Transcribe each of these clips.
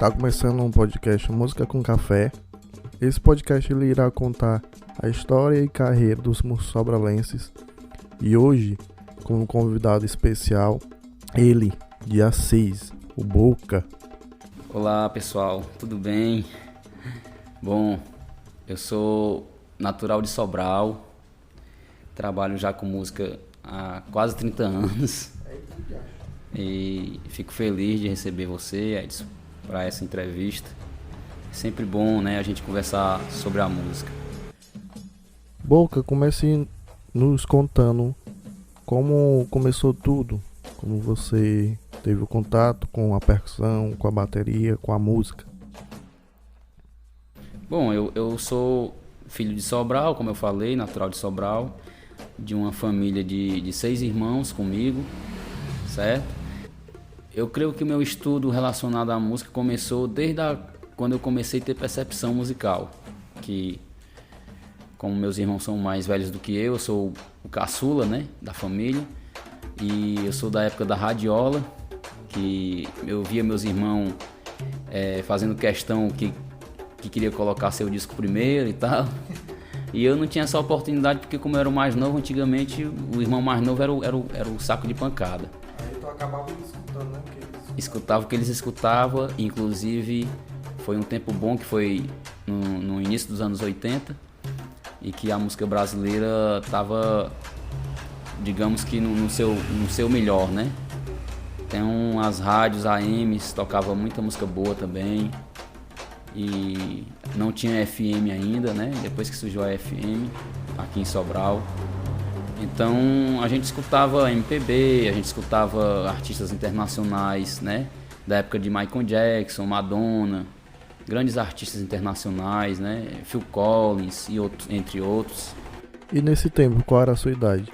Tá começando um podcast Música com Café. Esse podcast ele irá contar a história e carreira dos sobralenses. E hoje, como convidado especial, ele, de Assis, o Boca. Olá pessoal, tudo bem? Bom, eu sou natural de Sobral, trabalho já com música há quase 30 anos e fico feliz de receber você, Edson, para essa entrevista. É sempre bom, né, a gente conversar sobre a música. Boca, comece nos contando como começou tudo, como você teve o contato com a percussão, com a bateria, com a música. Bom, eu sou filho de Sobral, como eu falei, natural de Sobral, de uma família de 6 irmãos comigo, certo? Eu creio que o meu estudo relacionado à música começou desde quando eu comecei a ter percepção musical, que como meus irmãos são mais velhos do que eu sou o caçula, né, da família, e eu sou da época da radiola, que eu via meus irmãos fazendo questão que queria colocar seu disco primeiro e tal. E eu não tinha essa oportunidade porque, como eu era o mais novo, antigamente o irmão mais novo era o saco de pancada. Aí tu acabava escutando, né? Escutava o que eles escutavam, inclusive foi um tempo bom que foi no início dos anos 80 e que a música brasileira estava, digamos que no seu melhor, né? Então as rádios AMs tocavam muita música boa também e não tinha FM ainda, né? Depois que surgiu a FM aqui em Sobral. Então a gente escutava MPB, a gente escutava artistas internacionais, né? Da época de Michael Jackson, Madonna, grandes artistas internacionais, né? Phil Collins e outros, entre outros. E nesse tempo, qual era a sua idade?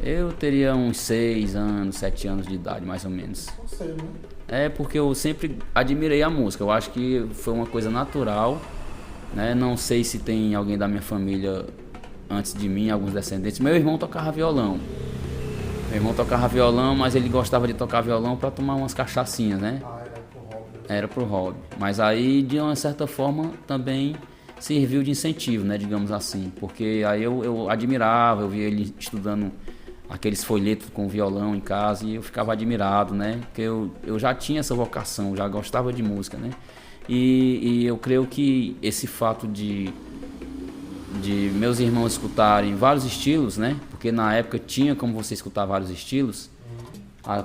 Eu teria uns 6 anos, 7 anos de idade, mais ou menos. Você, né? É porque eu sempre admirei a música, eu acho que foi uma coisa natural, né? Não sei se tem alguém da minha família antes de mim, alguns descendentes. Meu irmão tocava violão. Mas ele gostava de tocar violão para tomar umas cachaçinhas, né? Era pro hobby. Mas aí, de uma certa forma, também serviu de incentivo, né? Digamos assim. Porque aí eu admirava, eu via ele estudando aqueles folhetos com violão em casa e eu ficava admirado, né? Porque eu já tinha essa vocação, já gostava de música, né? E eu creio que esse fato de meus irmãos escutarem vários estilos, né? Porque na época tinha como você escutar vários estilos. As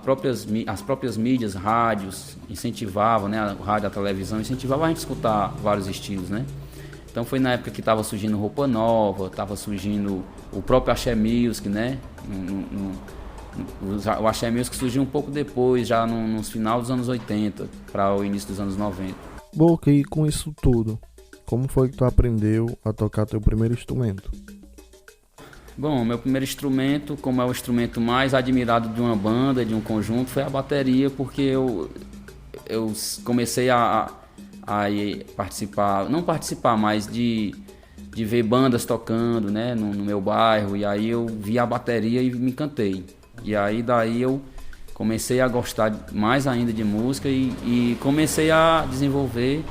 próprias mídias, rádios incentivavam, né? O rádio, a televisão incentivava a gente escutar vários estilos, né? Então foi na época que estava surgindo Roupa Nova, estava surgindo o próprio Axé Music, né? O Axé Music surgiu um pouco depois, já nos final dos anos 80 para o início dos anos 90. Boca, e com isso tudo, como foi que tu aprendeu a tocar teu primeiro instrumento? Bom, meu primeiro instrumento, como é o instrumento mais admirado de uma banda, de um conjunto, foi a bateria, porque eu comecei a participar, não participar, mas de ver bandas tocando, né, no meu bairro, e aí eu vi a bateria e me encantei. E aí daí eu comecei a gostar mais ainda de música e comecei a desenvolver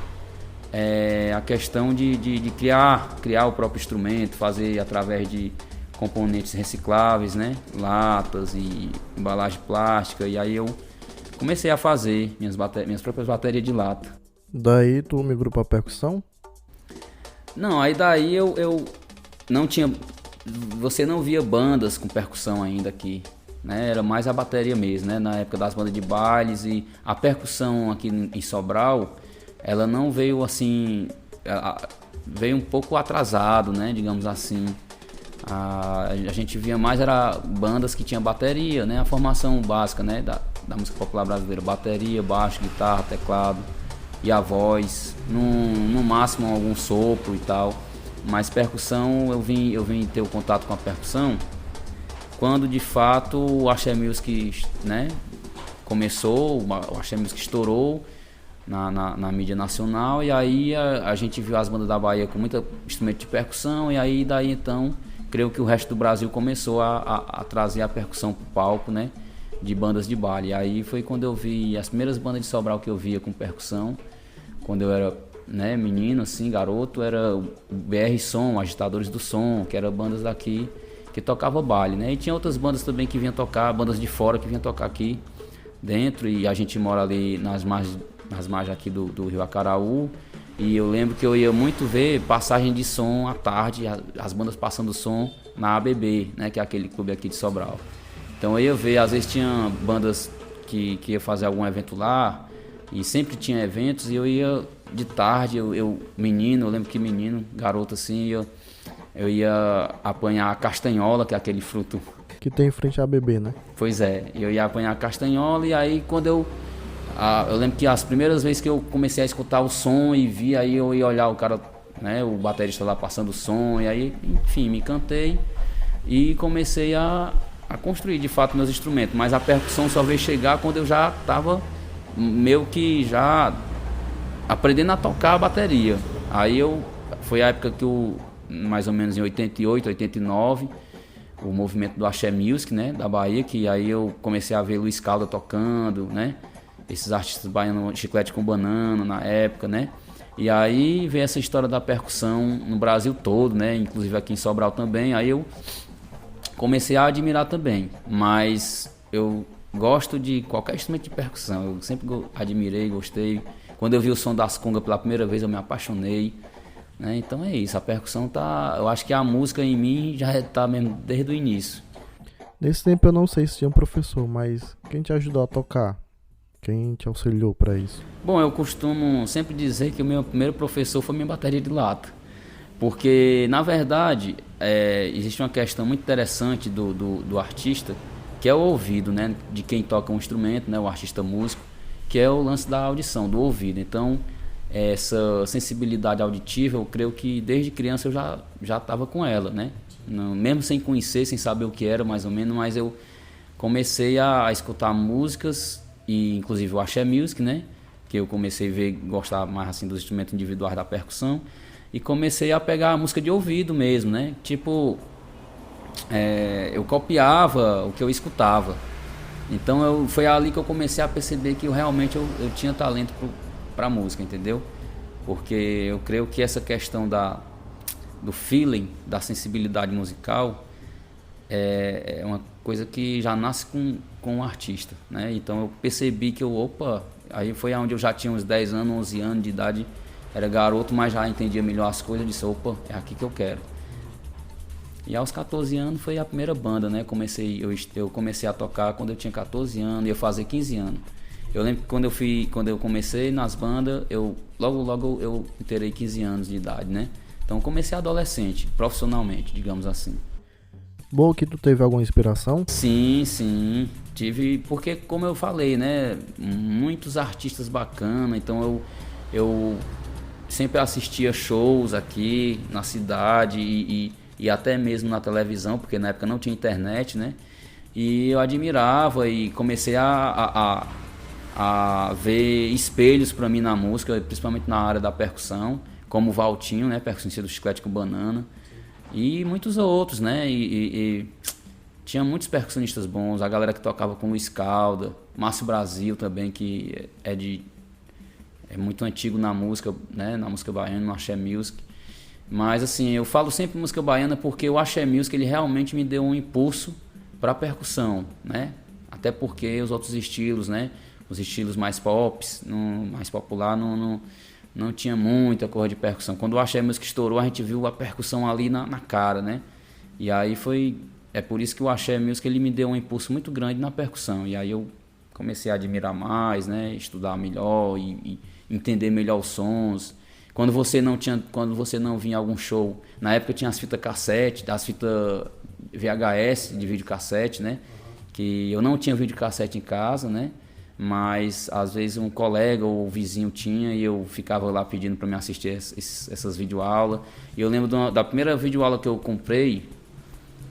a questão de criar o próprio instrumento, fazer através de componentes recicláveis, né? Latas e embalagem plástica, e aí eu comecei a fazer minhas próprias baterias de lata. Daí tu migrou pra percussão? Não, aí daí eu não tinha... Você não via bandas com percussão ainda aqui, né? Era mais a bateria mesmo, né? Na época das bandas de bailes, e a percussão aqui em Sobral, ela não veio assim... Veio um pouco atrasado, né? Digamos assim. A gente via mais era bandas que tinham bateria, né? A formação básica, né? Da música popular brasileira: bateria, baixo, guitarra, teclado e a voz, no máximo algum sopro e tal. Mas percussão, eu vim ter o contato com a percussão quando de fato o Axé Music, né, começou, o Axé Music estourou na mídia nacional, e aí a gente viu as bandas da Bahia com muito instrumento de percussão, e aí daí então creio que o resto do Brasil começou a trazer a percussão para o palco, né? de bandas de baile. Aí foi quando eu vi as primeiras bandas de Sobral que eu via com percussão, quando eu era, né, menino, assim, garoto, era o BR Som, Agitadores do Som, que eram bandas daqui que tocava baile, né? E tinha outras bandas também que vinham tocar, bandas de fora que vinham tocar aqui dentro, e a gente mora ali nas margens aqui do Rio Acaraú, e eu lembro que eu ia muito ver passagem de som à tarde, as bandas passando som na ABB, né, que é aquele clube aqui de Sobral. Então eu ia ver, às vezes tinha bandas que ia fazer algum evento lá, e sempre tinha eventos, e eu ia de tarde, menino, eu lembro que menino, garoto assim, eu ia apanhar a castanhola, que é aquele fruto que tem em frente à ABB, né? Pois é, eu ia apanhar a castanhola, e aí quando eu lembro que as primeiras vezes que eu comecei a escutar o som e vi, aí eu ia olhar o cara, né, o baterista lá passando o som, e aí, enfim, me encantei e comecei a construir de fato meus instrumentos, mas a percussão só veio chegar quando eu já estava meio que já aprendendo a tocar a bateria. Aí foi a época que mais ou menos em 88, 89, o movimento do Axé Music, né, da Bahia, que aí eu comecei a ver Luiz Calda tocando, né, esses artistas baianos, Chiclete com Banana na época, né, e aí veio essa história da percussão no Brasil todo, né, inclusive aqui em Sobral também. Aí eu comecei a admirar também, mas eu gosto de qualquer instrumento de percussão, eu sempre admirei, gostei. Quando eu vi o som das congas pela primeira vez, eu me apaixonei, né? Então é isso, a percussão tá, eu acho que a música em mim já tá mesmo desde o início. Nesse tempo eu não sei se tinha um professor, mas quem te ajudou a tocar? Quem te auxiliou para isso? Bom, eu costumo sempre dizer que o meu primeiro professor foi minha bateria de lata, porque na verdade existe uma questão muito interessante do artista, que é o ouvido, né, de quem toca um instrumento, né, o artista músico, que é o lance da audição, do ouvido. Então essa sensibilidade auditiva, eu creio que desde criança eu já estava com ela, né? Não, mesmo sem conhecer, sem saber o que era mais ou menos, mas eu comecei a escutar músicas, e inclusive o Axé Music, né? Que eu comecei a ver, gostar mais assim dos instrumentos individuais da percussão, e comecei a pegar a música de ouvido mesmo, né? Tipo, eu copiava o que eu escutava. Então foi ali que eu comecei a perceber que realmente eu tinha talento para música, entendeu? Porque eu creio que essa questão do feeling, da sensibilidade musical, é uma coisa que já nasce com o artista, né? Então eu percebi que aí foi onde eu já tinha uns 10 anos, 11 anos de idade, era garoto, mas já entendia melhor as coisas, disse, é aqui que eu quero. E aos 14 anos foi a primeira banda, né? Eu comecei a tocar quando eu tinha 14 anos, ia fazer 15 anos. Eu lembro que quando eu comecei nas bandas, logo eu terei 15 anos de idade, né? Então comecei adolescente, profissionalmente, digamos assim. Bom, que tu teve alguma inspiração? Sim, tive, porque como eu falei, né? Muitos artistas bacanas, então eu sempre assistia shows aqui na cidade e até mesmo na televisão, porque na época não tinha internet, né? E eu admirava e comecei a ver espelhos para mim na música, principalmente na área da percussão, como o Valtinho, né? Percussionista do Chiclete com Banana, e muitos outros, né? E tinha muitos percussionistas bons, a galera que tocava com Luiz Calda, Márcio Brasil também, que é muito antigo na música, né? Na música baiana, no Axé Music. Mas assim, eu falo sempre música baiana porque o Axé Music, ele realmente me deu um impulso para a percussão, né? Até porque os outros estilos, né? Os estilos mais mais popular, não tinha muita coisa de percussão. Quando o Axé Music estourou, a gente viu a percussão ali na cara, né? E aí é por isso que o Axé Music, ele me deu um impulso muito grande na percussão. E aí eu comecei a admirar mais, né? Estudar melhor e entender melhor os sons. Quando você não vinha a algum show, na época tinha as fitas cassete, as fitas VHS de videocassete, né? Que eu não tinha videocassete em casa, né? Mas às vezes um colega ou um vizinho tinha e eu ficava lá pedindo para me assistir essas videoaulas. E eu lembro da primeira videoaula que eu comprei,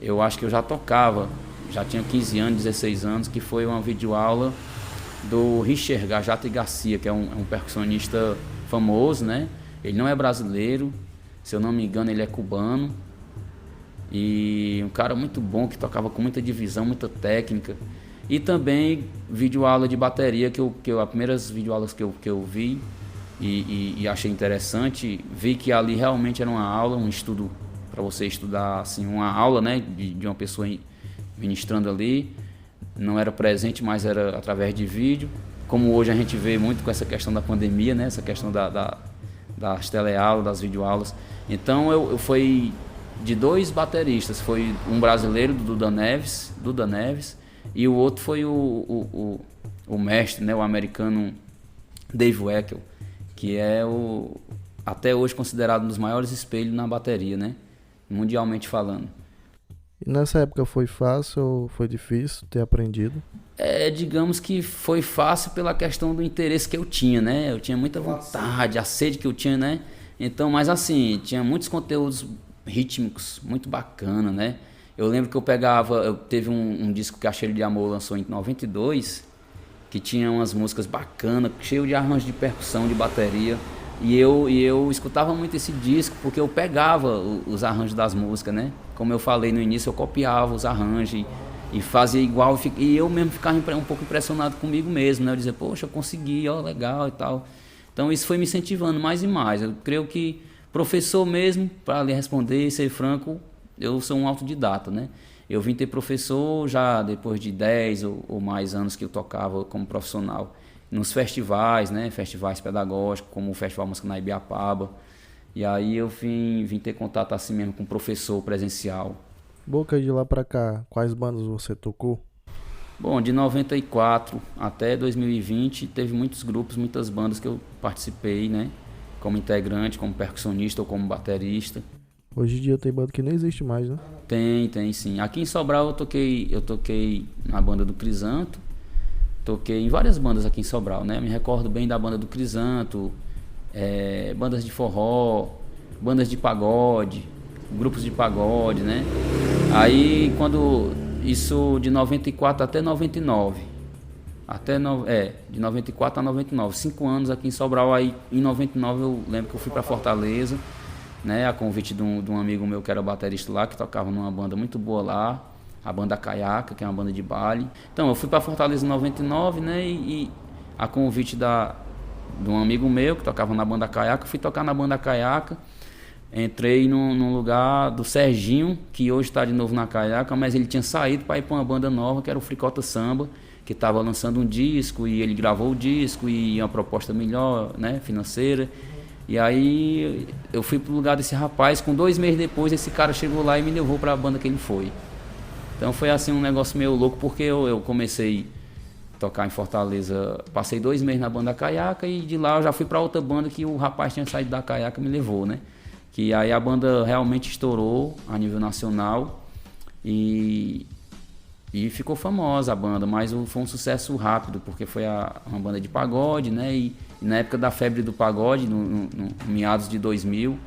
eu acho que eu já tocava, já tinha 15 anos, 16 anos, que foi uma videoaula do Richard Gajata Garcia, que é um percussionista famoso, né? Ele não é brasileiro, se eu não me engano ele é cubano, e um cara muito bom, que tocava com muita divisão, muita técnica. E também videoaula de bateria, as primeiras videoaulas que eu vi e achei interessante, vi que ali realmente era uma aula, um estudo para você estudar, assim, uma aula, né, de uma pessoa ministrando ali. Não era presente, mas era através de vídeo. Como hoje a gente vê muito com essa questão da pandemia, né, essa questão das teleaulas, das videoaulas. Então eu fui de 2 bateristas, foi um brasileiro, Duda Neves, e o outro foi o mestre, né, o americano Dave Weckl, que é até hoje considerado um dos maiores espelhos na bateria, né, mundialmente falando. E nessa época foi fácil ou foi difícil ter aprendido? Digamos que foi fácil pela questão do interesse que eu tinha, né? Eu tinha muita vontade, a sede que eu tinha, né? Então, mas assim, tinha muitos conteúdos rítmicos, muito bacana, né? Eu lembro que teve um disco que a Cheiro de Amor lançou em 92, que tinha umas músicas bacanas, cheio de arranjos de percussão, de bateria. E eu escutava muito esse disco porque eu pegava os arranjos das músicas, né? Como eu falei no início, eu copiava os arranjos e fazia igual. E eu mesmo ficava um pouco impressionado comigo mesmo, né? Eu dizia, poxa, eu consegui, ó, legal e tal. Então isso foi me incentivando mais e mais. Eu creio que professor mesmo, para lhe responder e ser franco, eu sou um autodidata, né? Eu vim ter professor já depois de 10 ou mais anos que eu tocava como profissional. Nos festivais, né? Festivais pedagógicos, como o Festival Música na Ibiapaba. E aí eu vim ter contato assim mesmo com o professor presencial. Boca, de lá pra cá, quais bandas você tocou? Bom, de 94 até 2020 teve muitos grupos, muitas bandas que eu participei, né? Como integrante, como percussionista ou como baterista. Hoje em dia tem banda que nem existe mais, né? Tem sim. Aqui em Sobral eu toquei na banda do Crisanto, toquei em várias bandas aqui em Sobral, né? Me recordo bem da banda do Crisanto, bandas de forró, bandas de pagode, grupos de pagode, né? Aí isso de 94 até 99, de 94 a 99, 5 anos aqui em Sobral. Aí em 99 eu lembro que eu fui para Fortaleza, né? A convite de um amigo meu que era baterista lá, que tocava numa banda muito boa lá, a banda Caiaca, que é uma banda de baile. Então eu fui para Fortaleza em 99, né? E a convite de um amigo meu que tocava na banda Caiaca, fui tocar na banda Caiaca. Entrei num lugar do Serginho, que hoje está de novo na Caiaca, mas ele tinha saído para ir para uma banda nova, que era o Fricota Samba, que estava lançando um disco, e ele gravou o disco, e uma proposta melhor, né, financeira. E aí eu fui pro lugar desse rapaz, com 2 meses depois esse cara chegou lá e me levou para a banda que ele foi. Então foi assim um negócio meio louco, porque eu comecei a tocar em Fortaleza, passei 2 meses na banda Caiaca, e de lá eu já fui para outra banda que o rapaz tinha saído da Caiaca e me levou, né? Que aí a banda realmente estourou a nível nacional e ficou famosa a banda, mas foi um sucesso rápido, porque foi uma banda de pagode, né? E na época da febre do pagode, no meados de 2000,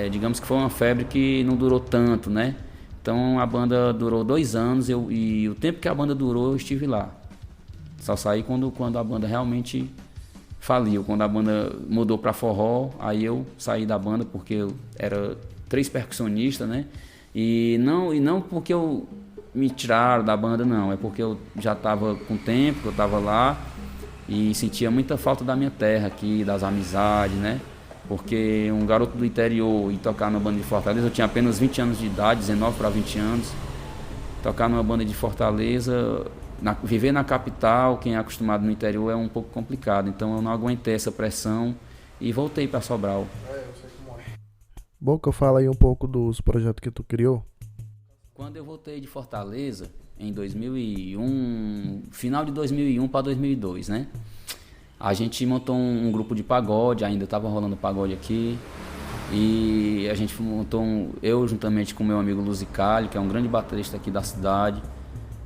digamos que foi uma febre que não durou tanto, né? Então a banda durou 2 anos e o tempo que a banda durou eu estive lá. Só saí quando a banda realmente faliu, quando a banda mudou para forró. Aí eu saí da banda porque eu era 3 percussionistas, né? E não porque me tiraram da banda, não. É porque eu já estava com tempo, que eu estava lá e sentia muita falta da minha terra aqui, das amizades, né? Porque um garoto do interior e tocar numa banda de Fortaleza, eu tinha apenas 20 anos de idade, 19 para 20 anos. Tocar numa banda de Fortaleza, viver na capital, quem é acostumado no interior, é um pouco complicado. Então eu não aguentei essa pressão e voltei para Sobral. Eu sei como é. Boca, fala aí um pouco dos projetos que tu criou. Quando eu voltei de Fortaleza, em 2001, final de 2001 para 2002, né? A gente montou um grupo de pagode, ainda estava rolando pagode aqui. E a gente montou eu juntamente com meu amigo Luzicali, que é um grande baterista aqui da cidade,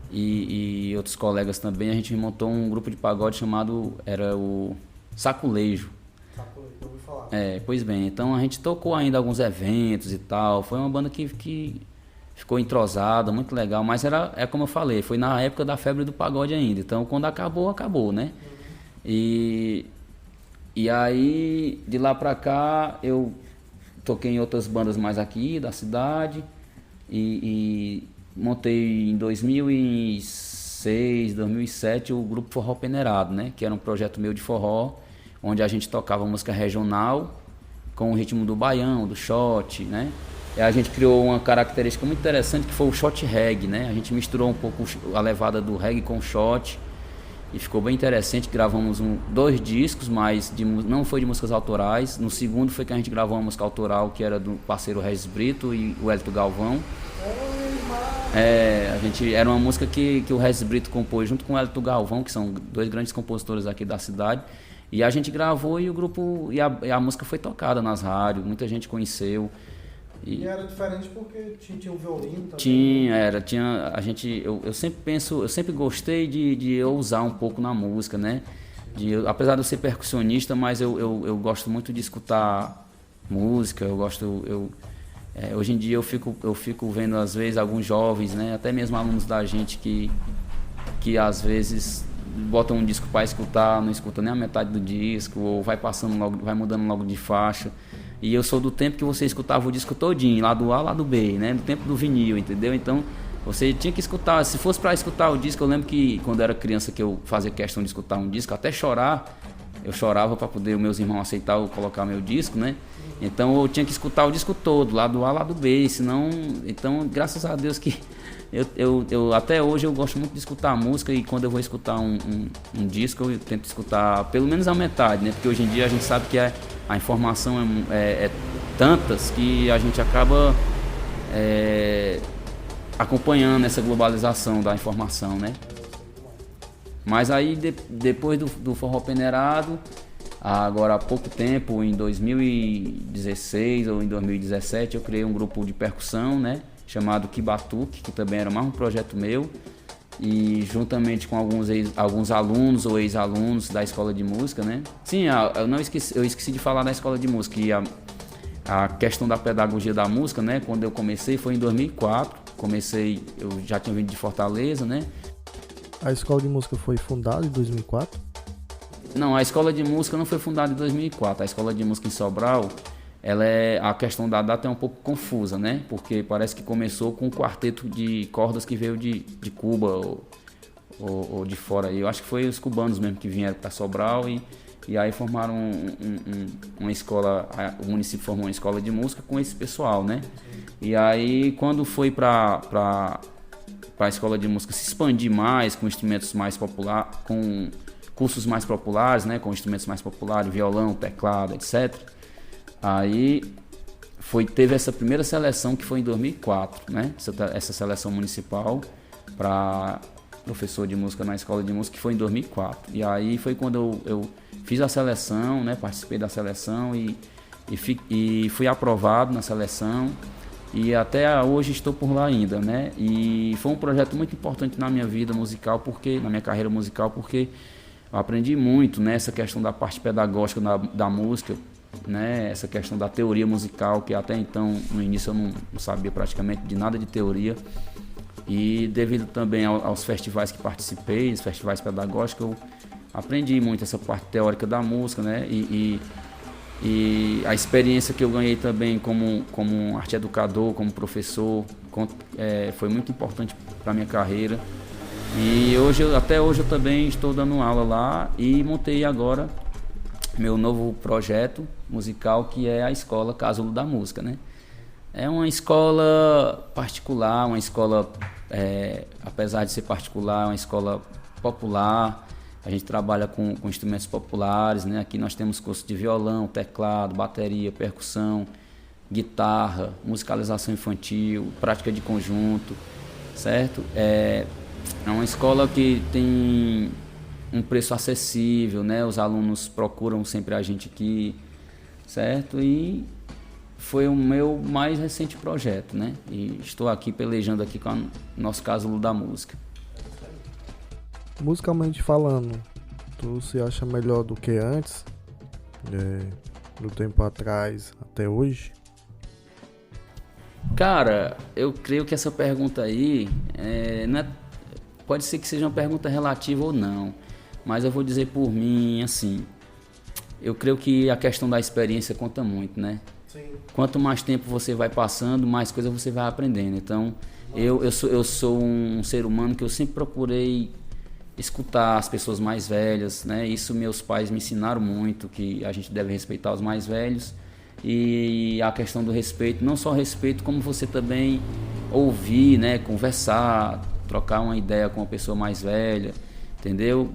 e outros colegas também. A gente montou um grupo de pagode chamado, era o Saculejo. Saculejo, eu ouvi falar. Pois bem, então a gente tocou ainda alguns eventos e tal. Foi uma banda que ficou entrosada, muito legal, mas é como eu falei, foi na época da febre do pagode ainda. Então quando acabou, né? E aí de lá pra cá eu toquei em outras bandas mais aqui da cidade e montei em 2006 2006, 2007, o grupo Forró Peneirado, né? Que era um projeto meu de forró, onde a gente tocava música regional com o ritmo do baião, do shot, né? E a gente criou uma característica muito interessante que foi o shot reggae, né? A gente misturou um pouco a levada do reggae com o shot e ficou bem interessante. Gravamos 2 discos, mas não foi de músicas autorais. No segundo foi que a gente gravou uma música autoral que era do parceiro Regis Brito e o Hélito Galvão. Era uma música que o Regis Brito compôs junto com o Hélito Galvão, que são 2 grandes compositores aqui da cidade. E a gente gravou e o grupo e a música foi tocada nas rádios, muita gente conheceu. E era diferente porque tinha um violino também. Eu sempre gostei de ousar um pouco na música, né? Apesar de eu ser percussionista, mas eu gosto muito de escutar música, hoje em dia eu fico vendo às vezes alguns jovens, né? Até mesmo alunos da gente que às vezes botam um disco para escutar, não escuta nem a metade do disco, ou vai mudando logo de faixa. E eu sou do tempo que você escutava o disco todinho, lado A, lado B, né? Do tempo do vinil, entendeu? Então, você tinha que escutar. Se fosse para escutar o disco, eu lembro que quando eu era criança que eu fazia questão de escutar um disco, até chorar, eu chorava para poder os meus irmãos aceitar eu colocar meu disco, né? Então, eu tinha que escutar o disco todo, lado A, lado B, senão... Então, graças a Deus que... Eu até hoje eu gosto muito de escutar música e quando eu vou escutar um disco eu tento escutar pelo menos a metade, né? Porque hoje em dia a gente sabe que a informação é tantas que a gente acaba acompanhando essa globalização da informação, né? Mas aí depois do Forró Peneirado, agora há pouco tempo, em 2016 ou em 2017, eu criei um grupo de percussão, né? Chamado Kibatuque, que também era mais um projeto meu, e juntamente com alguns alunos ou ex-alunos da escola de música, né? Sim, eu esqueci de falar da escola de música, e a questão da pedagogia da música, né? Quando eu comecei foi em 2004, eu já tinha vindo de Fortaleza, né? A escola de música foi fundada em 2004? Não, a escola de música não foi fundada em 2004, a escola de música em Sobral... a questão da data é um pouco confusa, né? Porque parece que começou com um quarteto de cordas que veio de Cuba ou de fora. Eu acho que foi os cubanos mesmo que vieram para Sobral e aí formaram uma escola, o município formou uma escola de música com esse pessoal, né? E aí quando foi para a escola de música se expandir mais com instrumentos mais populares, com cursos mais populares, né? Com instrumentos mais populares, violão, teclado, etc. Aí teve essa primeira seleção que foi em 2004, né? Essa seleção municipal para professor de música na escola de música, que foi em 2004. E aí foi quando eu fiz a seleção, né? Participei da seleção e fui aprovado na seleção. E até hoje estou por lá ainda, né? E foi um projeto muito importante na minha vida musical, na minha carreira musical, porque eu aprendi muito, né? Essa questão da parte pedagógica da música, né, essa questão da teoria musical, que até então no início eu não sabia praticamente de nada de teoria, e devido também aos festivais que participei, os festivais pedagógicos, eu aprendi muito essa parte teórica da música, né, e a experiência que eu ganhei também como arte educador, como professor, foi muito importante para a minha carreira. E até hoje eu também estou dando aula lá e montei agora meu novo projeto musical, que é a Escola Casulo da Música, né? É uma escola particular, uma escola, apesar de ser particular, é uma escola popular. A gente trabalha com instrumentos populares, né? Aqui nós temos curso de violão, teclado, bateria, percussão, guitarra, musicalização infantil, prática de conjunto, certo? É uma escola que tem um preço acessível, né? Os alunos procuram sempre a gente aqui, certo? E foi o meu mais recente projeto, né? E estou aqui pelejando aqui com o nosso Casulo da Música. Musicalmente falando, tu se acha melhor do que antes? Do tempo atrás até hoje? Cara, eu creio que essa pergunta aí pode ser que seja uma pergunta relativa ou não. Mas eu vou dizer por mim, assim, eu creio que a questão da experiência conta muito, né? Sim. Quanto mais tempo você vai passando, mais coisa você vai aprendendo. Então, eu sou um ser humano que eu sempre procurei escutar as pessoas mais velhas, né? Isso meus pais me ensinaram muito, que a gente deve respeitar os mais velhos. E a questão do respeito, não só respeito, como você também ouvir, né? Conversar, trocar uma ideia com uma pessoa mais velha, entendeu?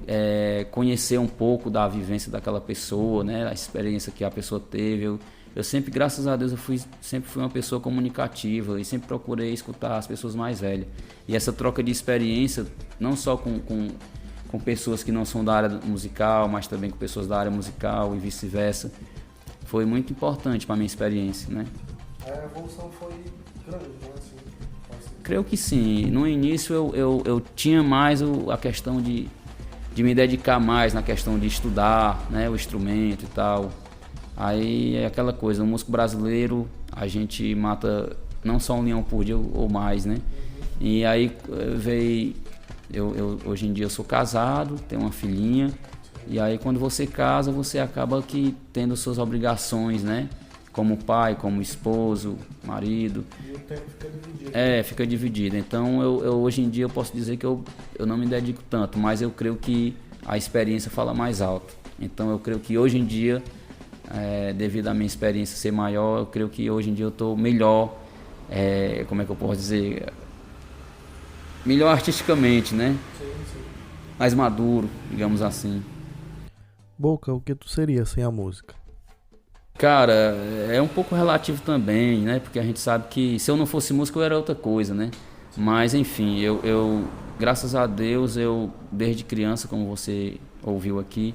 Conhecer um pouco da vivência daquela pessoa, né? A experiência que a pessoa teve. Eu sempre, graças a Deus, sempre fui uma pessoa comunicativa e sempre procurei escutar as pessoas mais velhas. E essa troca de experiência, não só com pessoas que não são da área musical, mas também com pessoas da área musical e vice-versa, foi muito importante para a minha experiência, né? A evolução foi grande, né? Assim, creio que sim. No início eu tinha mais a questão de me dedicar mais na questão de estudar, né, o instrumento e tal. Aí é aquela coisa, o músico brasileiro, a gente mata não só um leão por dia ou mais, né? E aí hoje em dia eu sou casado, tenho uma filhinha, e aí quando você casa, você acaba que tendo suas obrigações, né? Como pai, como esposo, marido. E o tempo fica dividido. Fica dividido. Então hoje em dia eu posso dizer que eu não me dedico tanto, mas eu creio que a experiência fala mais alto. Então eu creio que hoje em dia, devido à minha experiência ser maior, eu creio que hoje em dia eu estou melhor, como é que eu posso dizer? Melhor artisticamente, né? Sim. Mais maduro, digamos assim. Boca, o que tu seria sem a música? Cara, é um pouco relativo também, né? Porque a gente sabe que se eu não fosse músico eu era outra coisa, né? Mas enfim, eu graças a Deus, desde criança, como você ouviu aqui,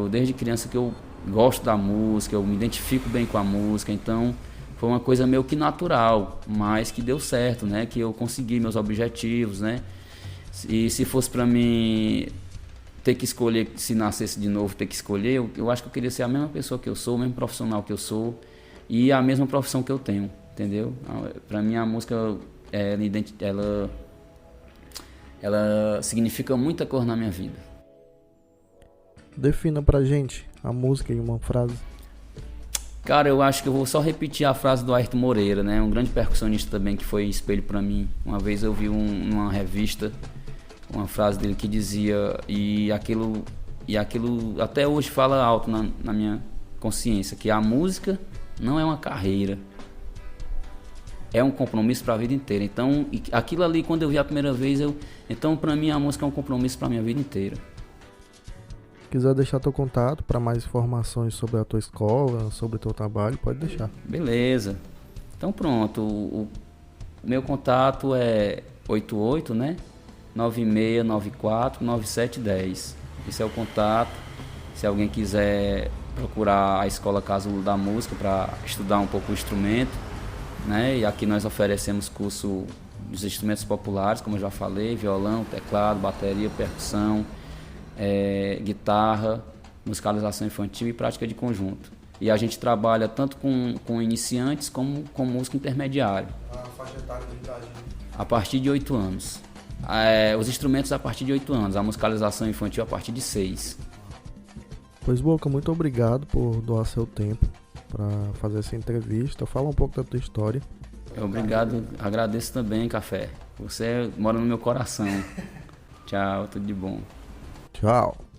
desde criança que eu gosto da música, eu me identifico bem com a música, então foi uma coisa meio que natural, mas que deu certo, né? Que eu consegui meus objetivos, né? E se fosse para mim ter que escolher, se nascesse de novo, ter que escolher, eu acho que eu queria ser a mesma pessoa que eu sou, o mesmo profissional que eu sou e a mesma profissão que eu tenho, entendeu? Para mim a música, ela significa muita coisa na minha vida. Defina pra gente a música em uma frase. Cara, eu acho que eu vou só repetir a frase do Ayrton Moreira, né? Um grande percussionista também que foi espelho para mim. Uma vez eu vi numa revista uma frase dele que dizia, e aquilo até hoje fala alto na minha consciência, que a música não é uma carreira, é um compromisso para a vida inteira. Então, aquilo ali, quando eu vi a primeira vez, então para mim a música é um compromisso para a minha vida inteira. Quiser deixar teu contato para mais informações sobre a tua escola, sobre o teu trabalho, pode deixar. Beleza. Então pronto, o meu contato é 88, né? 9694-9710. Esse é o contato. Se alguém quiser procurar a Escola Casulo da Música para estudar um pouco o instrumento, né? E aqui nós oferecemos curso dos instrumentos populares, como eu já falei, violão, teclado, bateria, percussão, guitarra, musicalização infantil e prática de conjunto. E a gente trabalha tanto com iniciantes como com músico intermediário. A faixa etária de idade? A partir de 8 anos. Os instrumentos a partir de 8 anos, a musicalização infantil a partir de 6. Pois, Boca, muito obrigado por doar seu tempo para fazer essa entrevista. Fala um pouco da tua história. Obrigado, agradeço também, Café. Você mora no meu coração. Tchau, tudo de bom. Tchau.